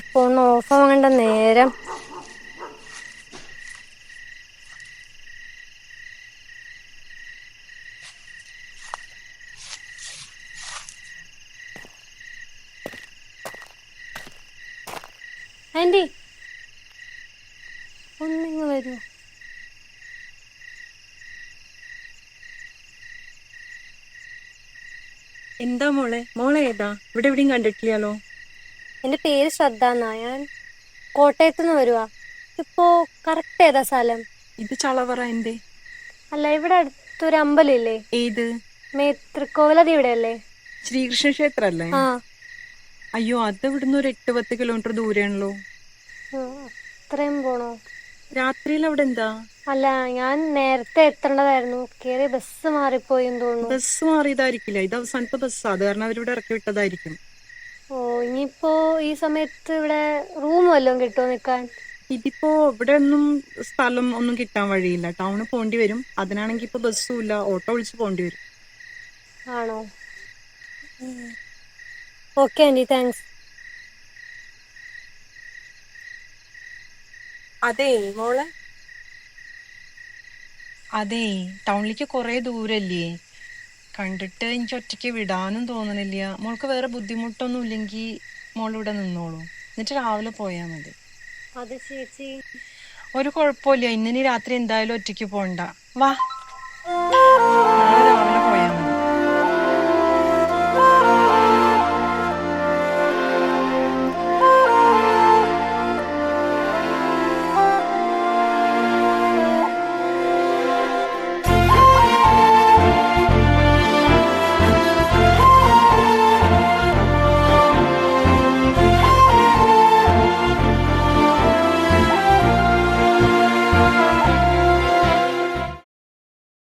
ഇപ്പൊ ഒന്ന് ഓഫാവേണ്ട നേരം. ആന്റി ഒന്നിങ്ങ് വരൂ. എന്താ മോളെ ഏതാ? ഇവിടെ എവിടെയും കണ്ടിട്ടില്ലല്ലോ. എന്റെ പേര് ശ്രദ്ധ എന്നാ. ഞാൻ കോട്ടയത്ത് നിന്ന് വരുവാ. ഇപ്പോ കറക്റ്റ് ഏതാ സ്ഥലം? ഇത് ചളവറ എന്റെ. അല്ല, ഇവിടെ അടുത്തൊരു അമ്പലം ഇല്ലേ? ഏത്? തൃക്കോവിലതി ഇവിടെ അല്ലേ? ശ്രീകൃഷ്ണ ക്ഷേത്ര അല്ലേ? ആ. അയ്യോ, അത് ഇവിടുന്ന് ഒരു 8-10 കിലോമീറ്റർ ദൂരെയാണല്ലോ. അത്രയും പോണോ? രാത്രിയിൽ അവിടെ എന്താ? അല്ല, ഞാൻ നേരത്തെ എത്തേണ്ടതായിരുന്നു. കേറിയ ബസ് മാറിപ്പോയി തോന്നുന്നു. ബസ് മാറിയതായിരിക്കില്ല, ഇത് അവസാനത്തെ ബസ്സാ. അത് കാരണം അവരിവിടെ ഇറക്കി വിട്ടതായിരിക്കും. ഓ, ഇനിയിപ്പോ ഈ സമയത്ത് ഇവിടെ റൂം വല്ലതും കിട്ടുമോ നിക്കാൻ? ഇതിപ്പോ ഇവിടെ ഒന്നും സ്ഥലം ഒന്നും കിട്ടാൻ വഴിയില്ല. ടൗണിൽ പോണ്ടി വരും. അതിനാണെങ്കിൽ ഇപ്പൊ ബസ്സും ഇല്ല, ഓട്ടോ വിളിച്ച് പോണ്ടി വരും. ആണോ? Okay aunty, thanks. അതെ മോളെ, അതെ ടൗണിലേക്ക് കുറെ ദൂരല്ലേ. കണ്ടിട്ട് എനിക്ക് ഒറ്റയ്ക്ക് വിടാനും തോന്നണില്ല. മോൾക്ക് വേറെ ബുദ്ധിമുട്ടൊന്നും ഇല്ലെങ്കിൽ മോളിവിടെ നിന്നോളൂ, എന്നിട്ട് രാവിലെ പോയാൽ മതി. അത് ചേച്ചി, ഒരു കുഴപ്പമില്ല. ഇന്നിനി രാത്രി എന്തായാലും ഒറ്റയ്ക്ക് പോണ്ട. വാ.